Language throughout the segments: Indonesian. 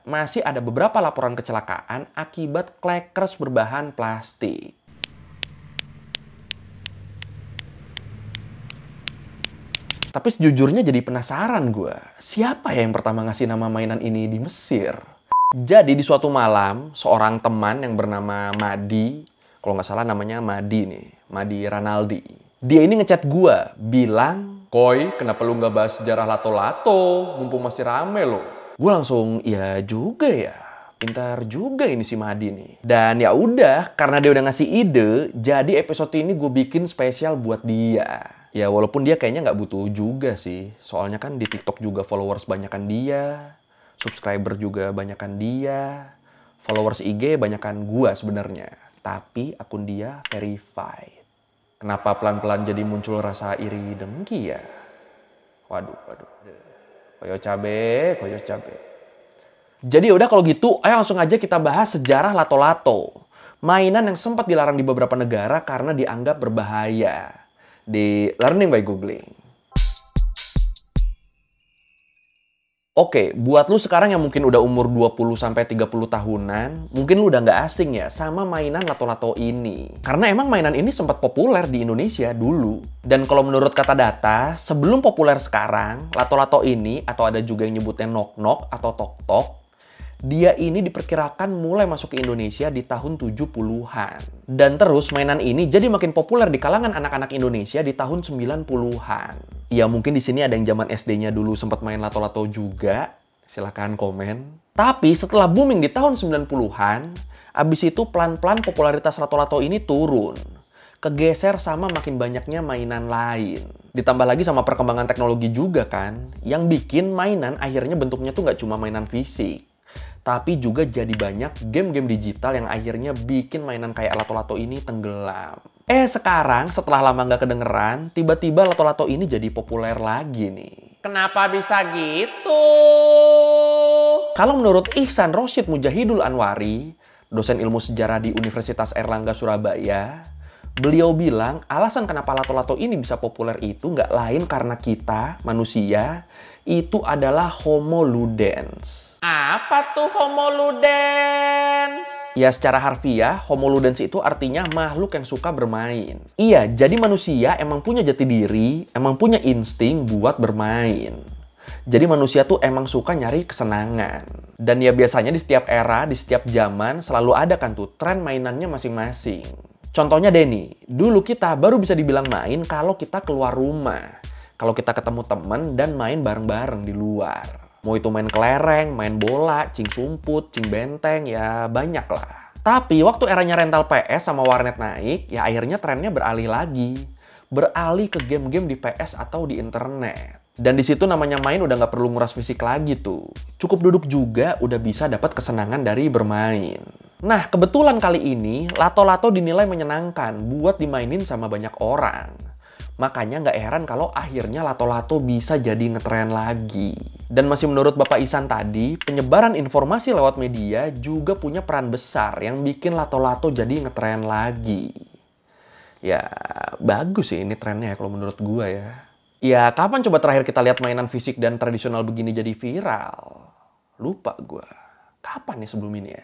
masih ada beberapa laporan kecelakaan akibat clackers berbahan plastik. Tapi sejujurnya jadi penasaran gue, siapa ya yang pertama ngasih nama mainan ini di Mesir? Jadi di suatu malam, seorang teman yang bernama Madi, kalau nggak salah namanya Madi nih, Madi Ranaldi. Dia ini ngechat gue, bilang, "Koi, kenapa lu nggak bahas sejarah lato-lato, mumpung masih rame loh?" Gue langsung, ya juga ya, pintar juga ini si Madi nih. Dan ya udah, karena dia udah ngasih ide, jadi episode ini gue bikin spesial buat dia. Ya walaupun dia kayaknya nggak butuh juga sih. Soalnya kan di TikTok juga followers banyakan dia. Subscriber juga banyakan dia. Followers IG banyakan gua sebenarnya. Tapi akun dia verified. Kenapa pelan-pelan jadi muncul rasa iri dengki ya? Waduh. Koyo cabe. Jadi udah kalau gitu, ayo langsung aja kita bahas sejarah lato-lato. Mainan yang sempat dilarang di beberapa negara karena dianggap berbahaya. Di Learning by Googling. Oke, buat lu sekarang yang mungkin udah umur 20-30 tahunan, mungkin lu udah nggak asing ya sama mainan lato-lato ini. Karena emang mainan ini sempat populer di Indonesia dulu. Dan kalau menurut kata data, sebelum populer sekarang, lato-lato ini, atau ada juga yang nyebutnya nok-nok atau tok-tok, dia ini diperkirakan mulai masuk ke Indonesia di tahun 70-an. Dan terus mainan ini jadi makin populer di kalangan anak-anak Indonesia di tahun 90-an. Ya mungkin di sini ada yang zaman SD-nya dulu sempat main lato-lato juga. Silahkan komen. Tapi setelah booming di tahun 90-an, abis itu pelan-pelan popularitas lato-lato ini turun. Kegeser sama makin banyaknya mainan lain. Ditambah lagi sama perkembangan teknologi juga kan, yang bikin mainan akhirnya bentuknya tuh nggak cuma mainan fisik. Tapi juga jadi banyak game-game digital yang akhirnya bikin mainan kayak lato-lato ini tenggelam. Sekarang setelah lama nggak kedengeran, tiba-tiba lato-lato ini jadi populer lagi nih. Kenapa bisa gitu? Kalau menurut Ihsan Rosyid Mujahidul Anwari, dosen ilmu sejarah di Universitas Airlangga Surabaya, beliau bilang alasan kenapa lato-lato ini bisa populer itu nggak lain karena kita, manusia, itu adalah Homo ludens. Apa tuh Homo ludens? Ya secara harfiah, Homo ludens itu artinya makhluk yang suka bermain. Iya, jadi manusia emang punya jati diri, emang punya insting buat bermain. Jadi manusia tuh emang suka nyari kesenangan. Dan ya biasanya di setiap era, di setiap zaman selalu ada kan tuh tren mainannya masing-masing. Contohnya deh nih, dulu kita baru bisa dibilang main kalau kita keluar rumah. Kalau kita ketemu temen dan main bareng-bareng di luar. Mau itu main kelereng, main bola, cing sumput, cing benteng, ya banyak lah. Tapi waktu eranya rental PS sama warnet naik, ya akhirnya trennya beralih lagi. Beralih ke game-game di PS atau di internet. Dan di situ namanya main udah nggak perlu nguras fisik lagi tuh. Cukup duduk juga udah bisa dapat kesenangan dari bermain. Nah, kebetulan kali ini lato-lato dinilai menyenangkan buat dimainin sama banyak orang. Makanya nggak heran kalau akhirnya lato-lato bisa jadi ngetren lagi. Dan masih menurut Bapak Ihsan tadi, penyebaran informasi lewat media juga punya peran besar yang bikin lato-lato jadi ngetren lagi. Ya, bagus sih ini trennya ya kalau menurut gua ya. Ya, kapan coba terakhir kita lihat mainan fisik dan tradisional begini jadi viral? Lupa gua. Kapan nih sebelum ini ya?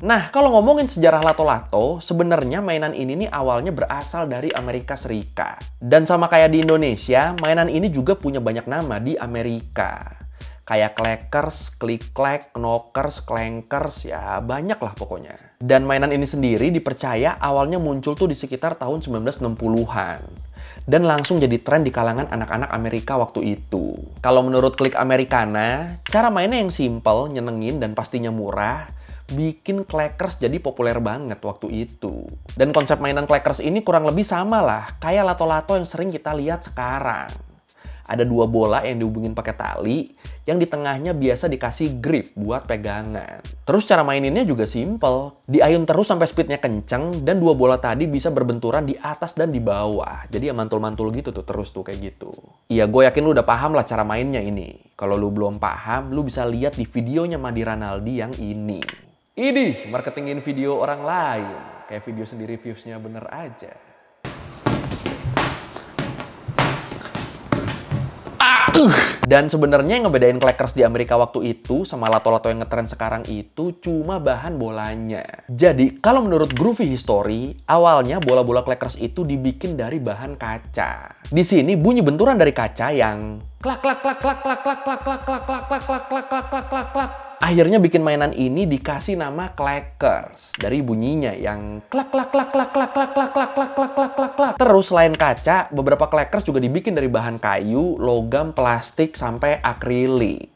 Nah, kalau ngomongin sejarah lato-lato, sebenarnya mainan ini nih awalnya berasal dari Amerika Serikat. Dan sama kayak di Indonesia, mainan ini juga punya banyak nama di Amerika. Kayak clackers, click-clack, knockers, clankers, ya banyak lah pokoknya. Dan mainan ini sendiri dipercaya awalnya muncul tuh di sekitar tahun 1960-an. Dan langsung jadi tren di kalangan anak-anak Amerika waktu itu. Kalau menurut Klik Americana, cara mainnya yang simple, nyenengin, dan pastinya murah, bikin clackers jadi populer banget waktu itu. Dan konsep mainan clackers ini kurang lebih sama lah, kayak lato-lato yang sering kita lihat sekarang. Ada dua bola yang dihubungin pakai tali, yang di tengahnya biasa dikasih grip buat pegangan. Terus cara maininnya juga simple. Diayun terus sampai speednya kenceng, dan dua bola tadi bisa berbenturan di atas dan di bawah. Jadi ya mantul-mantul gitu tuh, terus tuh kayak gitu. Iya, gue yakin lu udah paham lah cara mainnya ini. Kalau lu belum paham, lu bisa lihat di videonya Madi Ranaldi yang ini. Idih, marketingin video orang lain. Kayak video sendiri viewsnya bener aja. Dan sebenarnya yang ngebedain Clackers di Amerika waktu itu sama lato-lato yang ngetren sekarang itu cuma bahan bolanya. Jadi, kalau menurut Groovy History, awalnya bola-bola Clackers itu dibikin dari bahan kaca. Di sini bunyi benturan dari kaca yang klak klak klak klak klak klak klak klak klak klak klak klak klak klak klak klak klak. Akhirnya bikin mainan ini dikasih nama Clackers dari bunyinya yang klak klak klak klak klak klak klak klak klak klak klak klak klak. Terus selain kaca, beberapa Clackers juga dibikin dari bahan kayu, logam, plastik sampai akrilik.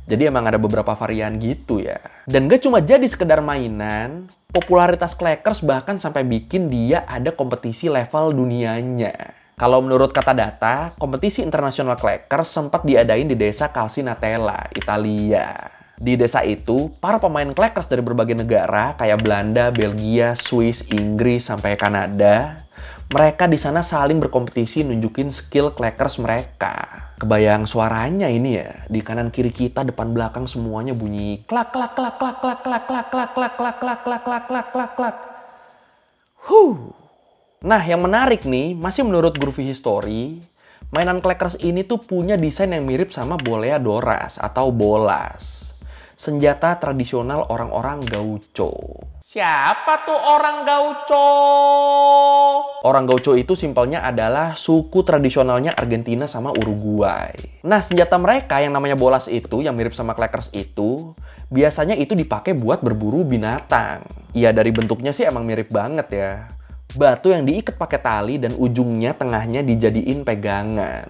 Jadi emang ada beberapa varian gitu ya. Dan gak cuma jadi sekedar mainan, popularitas Clackers bahkan sampai bikin dia ada kompetisi level dunianya. Kalau menurut kata data, kompetisi internasional Clackers sempat diadain di desa Calcinatella, Italia. Di desa itu, para pemain Clackers dari berbagai negara kayak Belanda, Belgia, Swiss, Inggris, sampai Kanada, mereka di sana saling berkompetisi nunjukin skill Clackers mereka. Kebayang suaranya ini ya, di kanan kiri kita, depan belakang semuanya bunyi klak klak klak klak klak klak klak klak klak klak klak klak klak klak klak klak. Nah, yang menarik nih, masih menurut Groovy History, mainan Clackers ini tuh punya desain yang mirip sama boleadoras atau bolas. Senjata tradisional orang-orang Gaucho. Siapa tuh orang Gaucho? Orang Gaucho itu simpelnya adalah suku tradisionalnya Argentina sama Uruguay. Nah, senjata mereka yang namanya bolas itu, yang mirip sama Clackers itu, biasanya itu dipakai buat berburu binatang. Ya, dari bentuknya sih emang mirip banget ya. Batu yang diikat pakai tali dan ujungnya tengahnya dijadiin pegangan.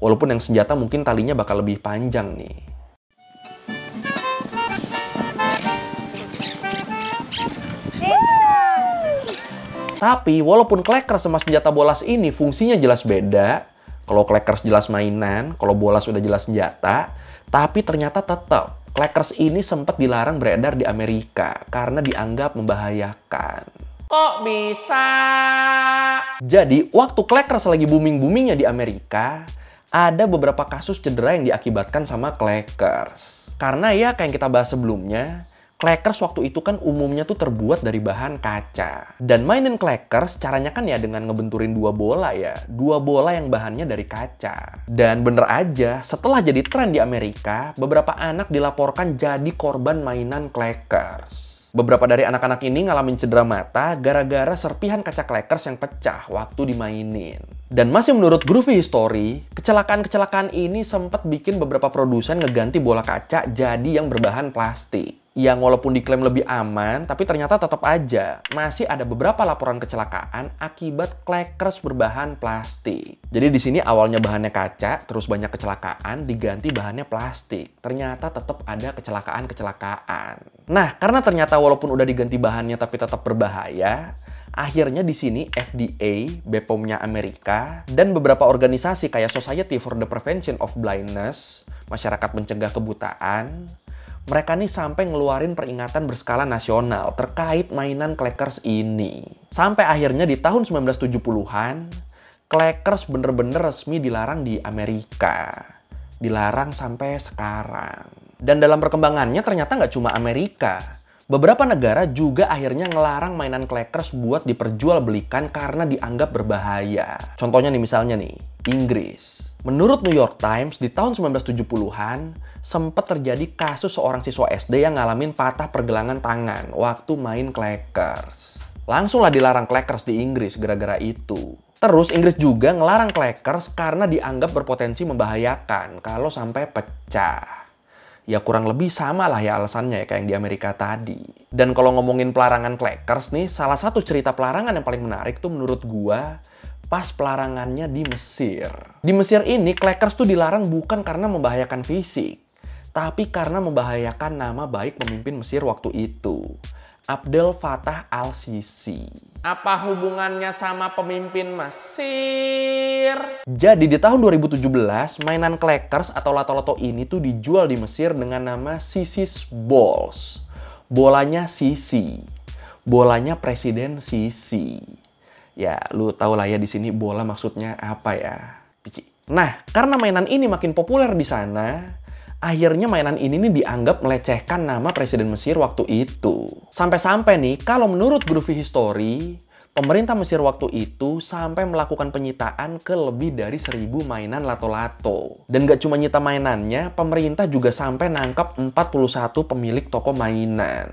Walaupun yang senjata mungkin talinya bakal lebih panjang nih. Tapi walaupun Clackers sama senjata bolas ini fungsinya jelas beda, kalau Clackers jelas mainan, kalau bolas udah jelas senjata, tapi ternyata tetap Clackers ini sempat dilarang beredar di Amerika karena dianggap membahayakan. Kok bisa? Jadi, waktu Clackers lagi booming-boomingnya di Amerika, ada beberapa kasus cedera yang diakibatkan sama Clackers. Karena ya kayak yang kita bahas sebelumnya, Clackers waktu itu kan umumnya tuh terbuat dari bahan kaca. Dan mainin Clackers caranya kan ya dengan ngebenturin dua bola ya. Dua bola yang bahannya dari kaca. Dan bener aja, setelah jadi tren di Amerika, beberapa anak dilaporkan jadi korban mainan Clackers. Beberapa dari anak-anak ini ngalamin cedera mata gara-gara serpihan kaca Clackers yang pecah waktu dimainin. Dan masih menurut Groovy History, kecelakaan-kecelakaan ini sempat bikin beberapa produsen ngeganti bola kaca jadi yang berbahan plastik. Yang walaupun diklaim lebih aman, tapi ternyata tetap aja masih ada beberapa laporan kecelakaan akibat Clackers berbahan plastik. Jadi di sini awalnya bahannya kaca, terus banyak kecelakaan diganti bahannya plastik. Ternyata tetap ada kecelakaan-kecelakaan. Nah, karena ternyata walaupun udah diganti bahannya tapi tetap berbahaya, akhirnya di sini FDA, BPOM-nya Amerika, dan beberapa organisasi kayak Society for the Prevention of Blindness, masyarakat mencegah kebutaan, mereka nih sampai ngeluarin peringatan berskala nasional terkait mainan Clackers ini. Sampai akhirnya di tahun 1970-an, Clackers bener-bener resmi dilarang di Amerika. Dilarang sampai sekarang. Dan dalam perkembangannya ternyata nggak cuma Amerika. Beberapa negara juga akhirnya ngelarang mainan Clackers buat diperjualbelikan karena dianggap berbahaya. Contohnya nih misalnya nih, Inggris. Menurut New York Times, di tahun 1970-an, sempat terjadi kasus seorang siswa SD yang ngalamin patah pergelangan tangan waktu main Clackers. Langsunglah dilarang Clackers di Inggris gara-gara itu. Terus Inggris juga ngelarang Clackers karena dianggap berpotensi membahayakan kalau sampai pecah. Ya kurang lebih sama lah ya alasannya ya kayak yang di Amerika tadi. Dan kalau ngomongin pelarangan Clackers nih, salah satu cerita pelarangan yang paling menarik tuh menurut gua pas pelarangannya di Mesir. Di Mesir ini, Clackers tuh dilarang bukan karena membahayakan fisik, tapi karena membahayakan nama baik pemimpin Mesir waktu itu, Abdel Fattah al-Sisi. Apa hubungannya sama pemimpin Mesir? Jadi di tahun 2017, mainan Clackers atau lato-lato ini tuh dijual di Mesir dengan nama Sisi's Balls. Bolanya Sisi. Bolanya Presiden Sisi. Ya, lu tau lah ya di sini bola maksudnya apa ya. Pici. Nah, karena mainan ini makin populer di sana, akhirnya mainan ini nih dianggap melecehkan nama Presiden Mesir waktu itu. Sampai-sampai nih, kalau menurut Groovy History, Pemerintah Mesir waktu itu sampai melakukan penyitaan ke lebih dari 1.000 mainan lato-lato. Dan gak cuma nyita mainannya, pemerintah juga sampai nangkap 41 pemilik toko mainan.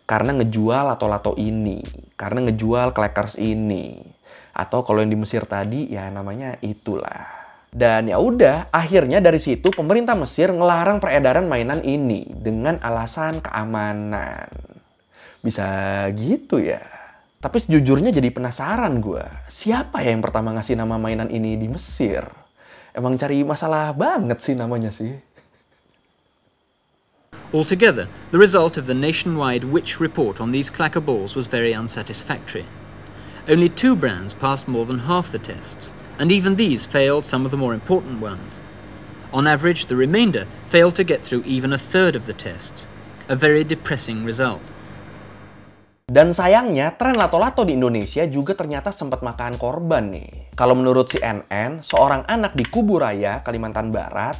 Karena ngejual lato-lato ini, karena ngejual clackers ini. Atau kalau yang di Mesir tadi, ya namanya itulah. Dan ya udah, akhirnya dari situ pemerintah Mesir ngelarang peredaran mainan ini dengan alasan keamanan. Bisa gitu ya. Tapi sejujurnya jadi penasaran gue. Siapa ya yang pertama ngasih nama mainan ini di Mesir? Emang cari masalah banget sih namanya sih. Altogether, the result of the nationwide Which report on these clacker balls was very unsatisfactory. Only 2 brands passed more than half the tests, and even these failed some of the more important ones. On average, the remainder failed to get through even a third of the tests, a very depressing result. Dan sayangnya, tren lato-lato di Indonesia juga ternyata sempat makan korban nih. Kalau menurut CNN, seorang anak di Kubu Raya, Kalimantan Barat,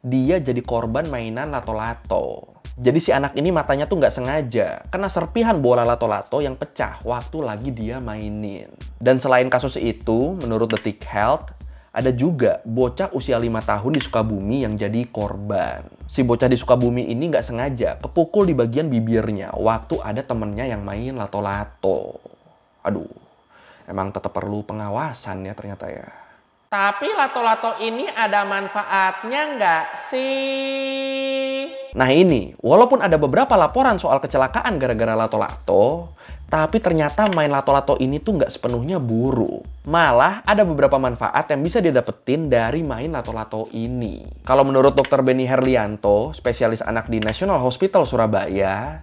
dia jadi korban mainan lato-lato. Jadi si anak ini matanya tuh nggak sengaja kena serpihan bola lato-lato yang pecah waktu lagi dia mainin. Dan selain kasus itu, menurut Detik Health, ada juga bocah usia 5 tahun di Sukabumi yang jadi korban. Si bocah di Sukabumi ini nggak sengaja kepukul di bagian bibirnya waktu ada temennya yang main lato-lato. Aduh, emang tetap perlu pengawasan ya ternyata ya. Tapi lato-lato ini ada manfaatnya nggak sih? Nah ini, walaupun ada beberapa laporan soal kecelakaan gara-gara lato-lato, tapi ternyata main lato-lato ini tuh nggak sepenuhnya buruk. Malah ada beberapa manfaat yang bisa didapetin dari main lato-lato ini. Kalau menurut Dr. Benny Herlianto, spesialis anak di National Hospital Surabaya,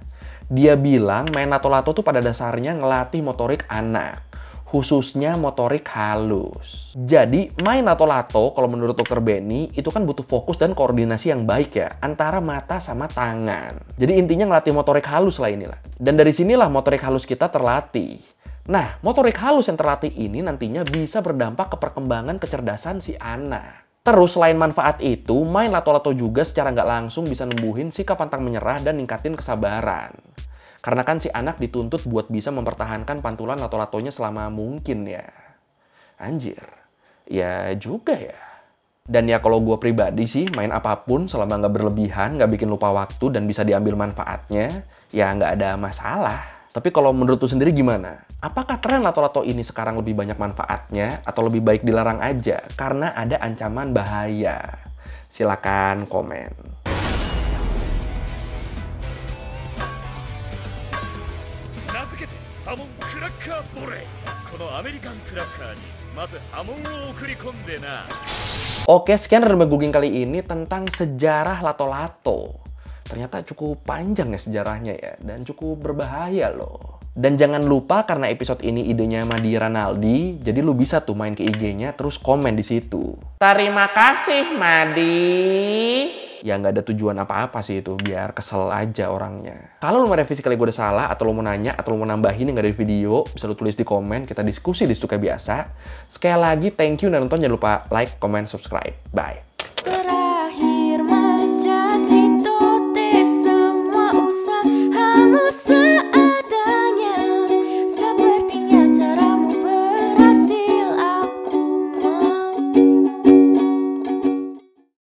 dia bilang main lato-lato tuh pada dasarnya ngelatih motorik anak. Khususnya motorik halus. Jadi, main lato-lato kalau menurut Dr. Benny itu kan butuh fokus dan koordinasi yang baik ya antara mata sama tangan. Jadi intinya ngelatih motorik halus lah inilah. Dan dari sinilah motorik halus kita terlatih. Nah, motorik halus yang terlatih ini nantinya bisa berdampak ke perkembangan kecerdasan si anak. Terus selain manfaat itu, main lato-lato juga secara nggak langsung bisa nembuhin sikap pantang menyerah dan ningkatin kesabaran. Karena kan si anak dituntut buat bisa mempertahankan pantulan lato-latonya selama mungkin ya. Anjir, ya juga ya. Dan ya kalau gue pribadi sih, main apapun selama nggak berlebihan, nggak bikin lupa waktu dan bisa diambil manfaatnya, ya nggak ada masalah. Tapi kalau menurut lu sendiri gimana? Apakah tren lato-lato ini sekarang lebih banyak manfaatnya atau lebih baik dilarang aja karena ada ancaman bahaya? Silakan komen. 名付けてハモンクラッカーボレー。このアメリカンクラッカーにまず波紋を送り込んでな。 Oke, sekian Reme Googling kali ini tentang sejarah lato-lato. Ternyata cukup panjang ya sejarahnya ya, dan cukup berbahaya loh. Dan jangan lupa karena episode ini idenya Madi Ranaldi, jadi lu bisa tuh main ke IG-nya terus komen di situ. Terima kasih Madi. Ya nggak ada tujuan apa-apa sih itu, biar kesel aja orangnya. Kalau lu mau revisi kali gue udah salah, atau lu mau nanya, atau lu mau nambahin yang nggak ada di video, bisa lu tulis di komen, kita diskusi di situ kayak biasa. Sekali lagi, thank you dan nonton, jangan lupa like, comment, subscribe. Bye.